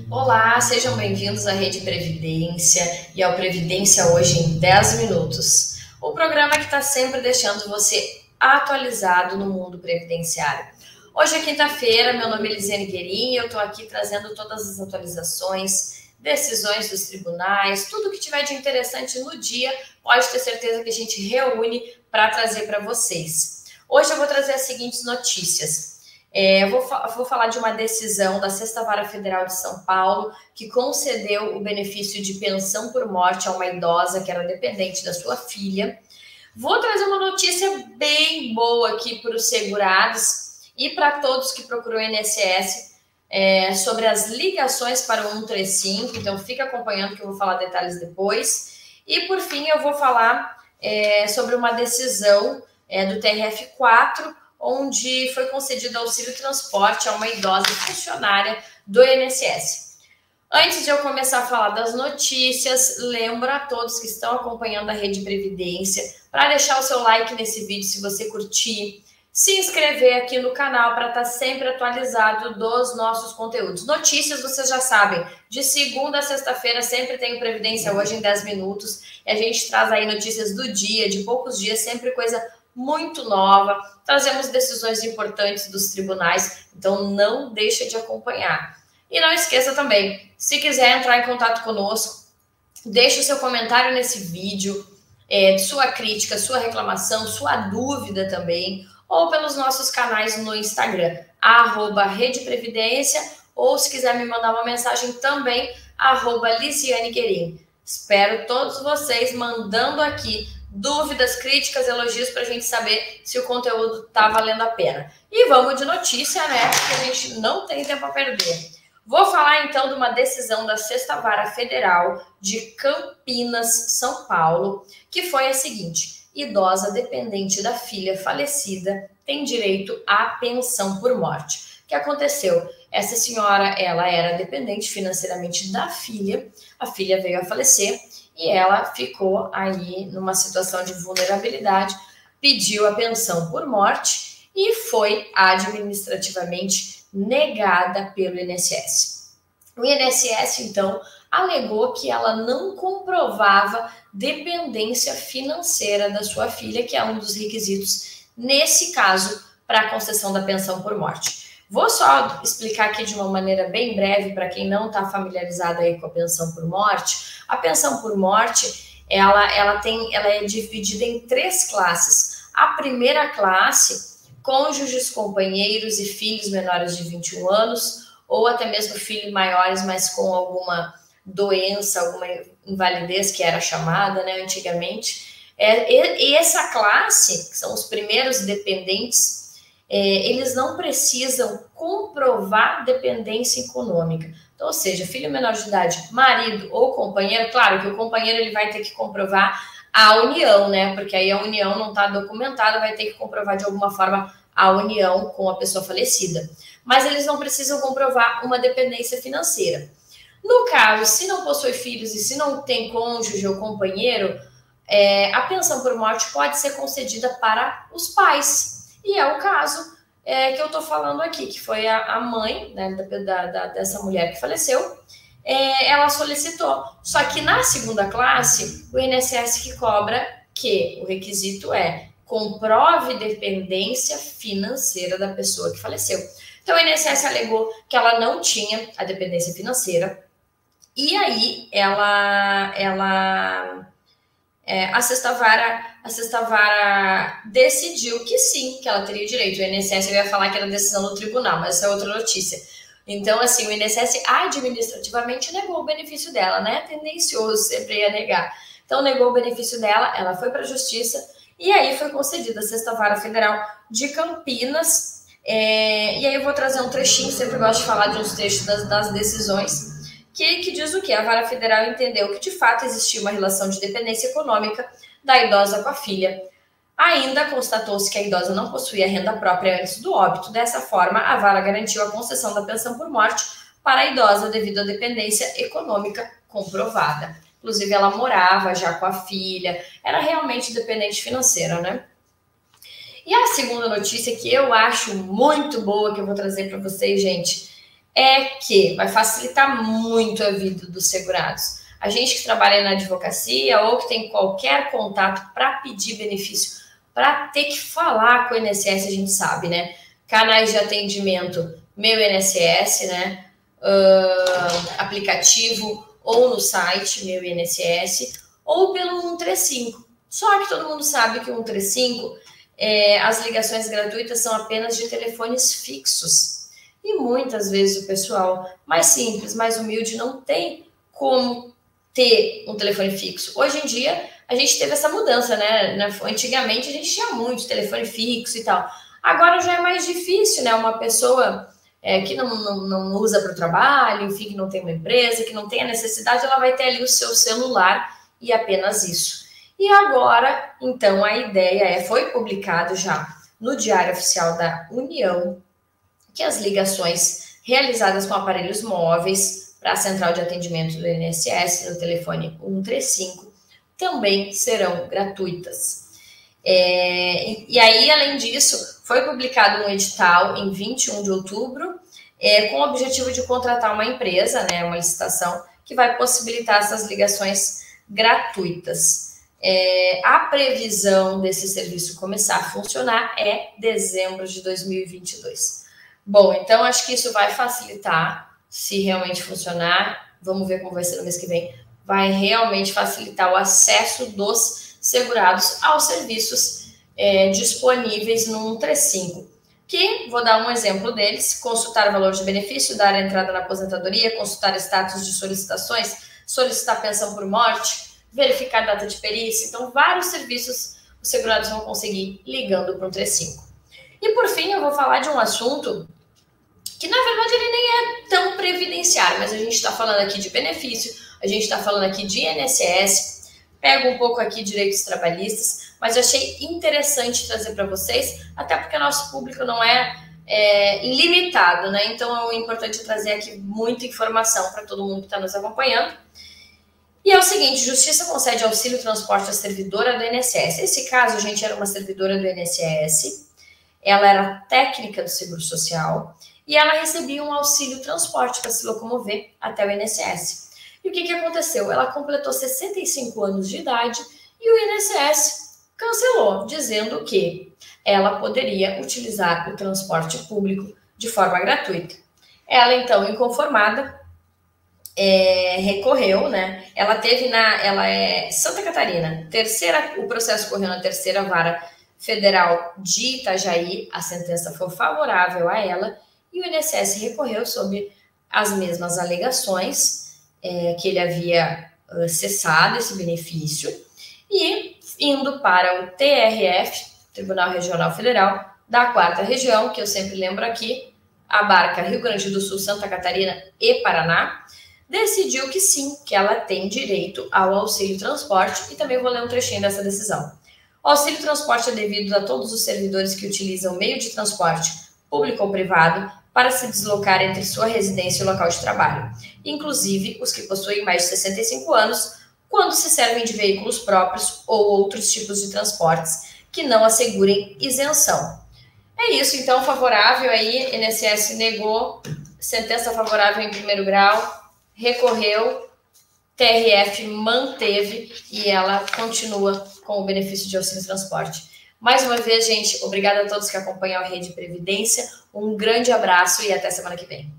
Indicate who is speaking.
Speaker 1: Olá, sejam bem-vindos à Rede Previdência e ao Previdência Hoje em 10 Minutos. O programa que está sempre deixando você atualizado no mundo previdenciário. Hoje é quinta-feira, meu nome é Lisiane Guerin e eu estou aqui trazendo todas as atualizações, decisões dos tribunais, tudo que tiver de interessante no dia, pode ter certeza que a gente reúne para trazer para vocês. Hoje eu vou trazer as seguintes notícias. Eu vou falar de uma decisão da Sexta Vara Federal de São Paulo que concedeu o benefício de pensão por morte a uma idosa que era dependente da sua filha. Vou trazer uma notícia bem boa aqui para os segurados e para todos que procuram o INSS sobre as ligações para o 135, então fica acompanhando que eu vou falar detalhes depois. E por fim eu vou falar sobre uma decisão do TRF4, onde foi concedido auxílio transporte a uma idosa funcionária do INSS. Antes de eu começar a falar das notícias, lembro a todos que estão acompanhando a Rede Previdência para deixar o seu like nesse vídeo se você curtir, se inscrever aqui no canal para estar sempre atualizado dos nossos conteúdos. Notícias, vocês já sabem, de segunda a sexta-feira sempre tem o Previdência Hoje em 10 Minutos, e a gente traz aí notícias do dia, de poucos dias, sempre coisa muito nova, trazemos decisões importantes dos tribunais, então não deixa de acompanhar. E não esqueça também, se quiser entrar em contato conosco, deixe o seu comentário nesse vídeo, sua crítica, sua reclamação, sua dúvida também, ou pelos nossos canais no Instagram, @redeprevidência, ou se quiser me mandar uma mensagem também, @Lisiane Guerin. Espero todos vocês mandando aqui dúvidas, críticas, elogios para a gente saber se o conteúdo está valendo a pena. E vamos de notícia, né? Porque a gente não tem tempo a perder. Vou falar então de uma decisão da Sexta Vara Federal de Campinas, São Paulo, que foi a seguinte: idosa dependente da filha falecida tem direito à pensão por morte. O que aconteceu? Essa senhora, ela era dependente financeiramente da filha, a filha veio a falecer, e ela ficou aí numa situação de vulnerabilidade, pediu a pensão por morte e foi administrativamente negada pelo INSS. O INSS, então, alegou que ela não comprovava dependência financeira da sua filha, que é um dos requisitos, nesse caso, para a concessão da pensão por morte. Vou só explicar aqui de uma maneira bem breve para quem não está familiarizado aí com a pensão por morte. A pensão por morte, ela é dividida em 3 classes. A primeira classe, cônjuges, companheiros e filhos menores de 21 anos, ou até mesmo filhos maiores, mas com alguma doença, alguma invalidez, que era chamada, né, antigamente. E essa classe, que são os primeiros dependentes, eles não precisam comprovar dependência econômica. Então, ou seja, filho menor de idade, marido ou companheiro, claro que o companheiro ele vai ter que comprovar a união, né? Porque aí a união não está documentada, vai ter que comprovar de alguma forma a união com a pessoa falecida. Mas eles não precisam comprovar uma dependência financeira. No caso, se não possui filhos e se não tem cônjuge ou companheiro, a pensão por morte pode ser concedida para os pais. E é o caso que eu estou falando aqui, que foi a mãe, né, dessa mulher que faleceu, ela solicitou. Só que na segunda classe, o INSS que cobra que o requisito é comprove dependência financeira da pessoa que faleceu. Então, o INSS alegou que ela não tinha a dependência financeira, e aí a Sexta Vara decidiu que sim, que ela teria direito. O INSS, eu ia falar que era decisão do tribunal, mas essa é outra notícia. Então, assim, o INSS administrativamente negou o benefício dela, né? Tendencioso, sempre ia negar. Então, negou o benefício dela, ela foi para a justiça, e aí foi concedida a Sexta Vara Federal de Campinas. E aí eu vou trazer um trechinho, sempre gosto de falar de uns trechos das decisões, que diz o quê? A Vara Federal entendeu que, de fato, existia uma relação de dependência econômica da idosa com a filha. Ainda constatou-se que a idosa não possuía renda própria antes do óbito. Dessa forma, a Vara garantiu a concessão da pensão por morte para a idosa devido à dependência econômica comprovada. Inclusive, ela morava já com a filha, era realmente dependente financeira, né? E a segunda notícia que eu acho muito boa, que eu vou trazer para vocês, gente, é que vai facilitar muito a vida dos segurados. A gente que trabalha na advocacia ou que tem qualquer contato para pedir benefício, para ter que falar com o INSS, a gente sabe, né? Canais de atendimento, Meu INSS, né? Aplicativo ou no site Meu INSS ou pelo 135. Só que todo mundo sabe que o 135, as ligações gratuitas são apenas de telefones fixos. E muitas vezes o pessoal mais simples, mais humilde, não tem como ter um telefone fixo. Hoje em dia, a gente teve essa mudança, né? Antigamente, a gente tinha muito telefone fixo e tal. Agora já é mais difícil, né? Uma pessoa que não usa para o trabalho, enfim, que não tem uma empresa, que não tem a necessidade, ela vai ter ali o seu celular e apenas isso. E agora, então, a ideia foi publicado já no Diário Oficial da União, que as ligações realizadas com aparelhos móveis para a central de atendimento do INSS no telefone 135 também serão gratuitas. E aí, além disso, foi publicado um edital em 21 de outubro com o objetivo de contratar uma empresa, né, uma licitação, que vai possibilitar essas ligações gratuitas. A previsão desse serviço começar a funcionar é dezembro de 2022. Bom, então acho que isso vai facilitar, se realmente funcionar, vamos ver como vai ser no mês que vem, vai realmente facilitar o acesso dos segurados aos serviços disponíveis no 135, que, vou dar um exemplo deles: consultar o valor de benefício, dar a entrada na aposentadoria, consultar status de solicitações, solicitar pensão por morte, verificar data de perícia. Então, vários serviços os segurados vão conseguir ligando para o 135. E, por fim, eu vou falar de um assunto que, na verdade, ele nem é tão previdenciário, mas a gente está falando aqui de benefício, a gente está falando aqui de INSS, pega um pouco aqui direitos trabalhistas, mas eu achei interessante trazer para vocês, até porque nosso público não é limitado, né? Então, é importante trazer aqui muita informação para todo mundo que está nos acompanhando. E é o seguinte: Justiça concede auxílio transporte à servidora do INSS. Esse caso, gente, era uma servidora do INSS, ela era técnica do Seguro Social e ela recebia um auxílio transporte para se locomover até o INSS. E o que aconteceu? Ela completou 65 anos de idade e o INSS cancelou, dizendo que ela poderia utilizar o transporte público de forma gratuita. Ela, então, inconformada, recorreu, né? Ela é Santa Catarina, o processo correu na terceira vara federal de Itajaí, a sentença foi favorável a ela e o INSS recorreu sobre as mesmas alegações, que ele havia cessado esse benefício, e indo para o TRF, Tribunal Regional Federal, da 4ª Região, que eu sempre lembro aqui, abarca Rio Grande do Sul, Santa Catarina e Paraná, decidiu que sim, que ela tem direito ao auxílio transporte, e também vou ler um trechinho dessa decisão. O auxílio transporte é devido a todos os servidores que utilizam meio de transporte, público ou privado, para se deslocar entre sua residência e o local de trabalho, inclusive os que possuem mais de 65 anos, quando se servem de veículos próprios ou outros tipos de transportes que não assegurem isenção. É isso, então, favorável aí, INSS negou, sentença favorável em primeiro grau, recorreu, TRF manteve e ela continua com o benefício de auxílio transporte. Mais uma vez, gente, obrigada a todos que acompanham a Rede Previdência, um grande abraço e até semana que vem.